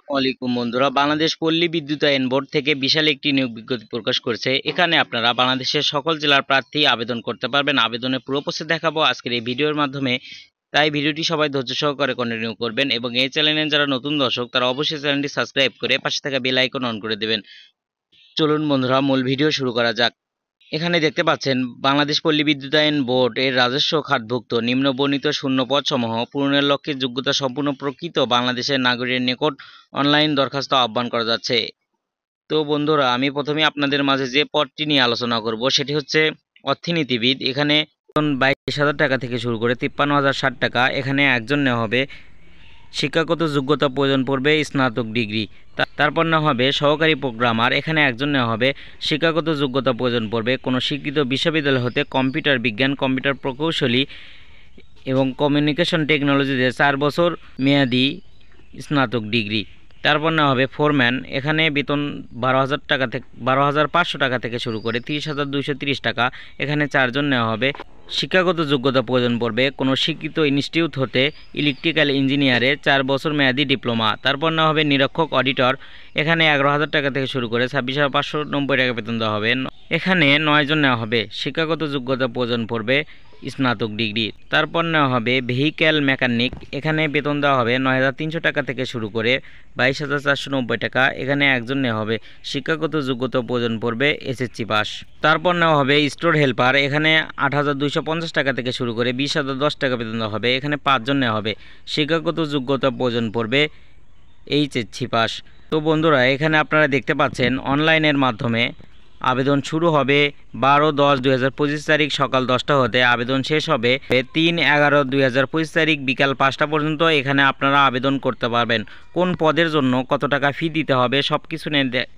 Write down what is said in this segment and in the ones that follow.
ওয়ালাইকুম বন্ধুরা, বাংলাদেশ পল্লী বিদ্যুতায়ন বোর্ড থেকে বিশাল একটি নিয়োগ বিজ্ঞপ্তি প্রকাশ করেছে। এখানে আপনারা বাংলাদেশের সকল জেলার প্রার্থী আবেদন করতে পারবেন। আবেদনের পুরো প্রসেস দেখাবো আজকের এই ভিডিওর মাধ্যমে, তাই ভিডিওটি সবাই ধৈর্য সহকারে কন্টিনিউ করবেন এবং এই চ্যানেলে যারা নতুন দর্শক তারা অবশ্যই চ্যানেলটি সাবস্ক্রাইব করে পাশে থাকা বেল আইকন অন করে দেবেন। চলুন বন্ধুরা, মূল ভিডিও শুরু করা যাক। এখানে দেখতে পাচ্ছেন বাংলাদেশ পল্লী বিদ্যুতায়ন বোর্ড এর রাজস্ব খাতভুক্ত নিম্ন বর্ণিত শূন্য পদ সমূহ পূরণের লক্ষ্যে যোগ্যতা সম্পূর্ণ প্রকৃত বাংলাদেশের নাগরিকের নিকট অনলাইন দরখাস্ত আহ্বান করা যাচ্ছে। তো বন্ধুরা, আমি প্রথমে আপনাদের মাঝে যে পদটি নিয়ে আলোচনা করব সেটি হচ্ছে অর্থনীতিবিদ। এখানে 22,000 টাকা থেকে শুরু করে 53,060 টাকা। এখানে একজন নেওয়া হবে। শিক্ষাগত যোগ্যতা প্রয়োজন পড়বে স্নাতক ডিগ্রি। তারপর নেওয়া হবে সহকারী প্রোগ্রামার। এখানে একজন নেওয়া হবে। শিক্ষাগত যোগ্যতা প্রয়োজন পড়বে কোনো স্বীকৃত বিশ্ববিদ্যালয় হতে কম্পিউটার বিজ্ঞান, কম্পিউটার প্রকৌশলী এবং কমিউনিকেশন টেকনোলজিতে 4 বছর মেয়াদি স্নাতক ডিগ্রি। তারপর নেওয়া হবে ফোরম্যান। এখানে বেতন 12,000 টাকা থেকে 12,500 টাকা থেকে শুরু করে 30,230 টাকা। এখানে 4 জন নেওয়া হবে। শিক্ষাগত যোগ্যতা প্রয়োজন পড়বে কোনো স্বীকৃত ইনস্টিটিউট হতে ইলেকট্রিক্যাল ইঞ্জিনিয়ারে 4 বছর মেয়াদি ডিপ্লোমা। তারপর নেওয়া হবে নিরীক্ষক অডিটর। এখানে 11,000 টাকা থেকে শুরু করে 26,590 টাকা বেতন দেওয়া হবে। এখানে 9 জন নেওয়া হবে। শিক্ষাগত যোগ্যতা প্রয়োজন পড়বে স্নাতক ডিগ্রি। তারপর নেওয়া হবে ভেহিক্যাল মেকানিক। এখানে বেতন দেওয়া হবে 9,300 টাকা থেকে শুরু করে 22,490 টাকা। এখানে একজন নেওয়া হবে। শিক্ষাগত যোগ্যতা প্রয়োজন পড়বে এসএসসি পাস। তারপর নেওয়া হবে স্টোর হেল্পার। এখানে 8,250 টাকা থেকে শুরু করে 20,010 টাকা বেতন দেওয়া হবে। এখানে 5 জন নেওয়া হবে। শিক্ষাগত যোগ্যতা প্রয়োজন পড়বে এইচএসসি পাস। তো বন্ধুরা, এখানে আপনারা দেখতে পাচ্ছেন অনলাইনের মাধ্যমে আবেদন শুরু হবে 12/10/2025 তারিখ সকাল 10টা হতে। আবেদন শেষ হবে 3/11/2025 তারিখ বিকাল 5টা পর্যন্ত। এখানে আপনারা আবেদন করতে পারবেন। কোন পদের জন্য কত টাকা ফি দিতে হবে সব কিছু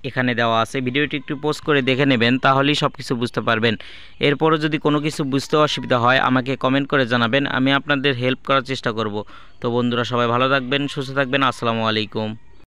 এখানে দেওয়া আছে। ভিডিওটি একটু পোস্ট করে দেখে নেবেন, তাহলেই সব কিছু বুঝতে পারবেন। এরপরও যদি কোনো কিছু বুঝতে অসুবিধা হয় আমাকে কমেন্ট করে জানাবেন, আমি আপনাদের হেল্প করার চেষ্টা করব। তো বন্ধুরা, সবাই ভালো থাকবেন, সুস্থ থাকবেন। আসসালামু আলাইকুম।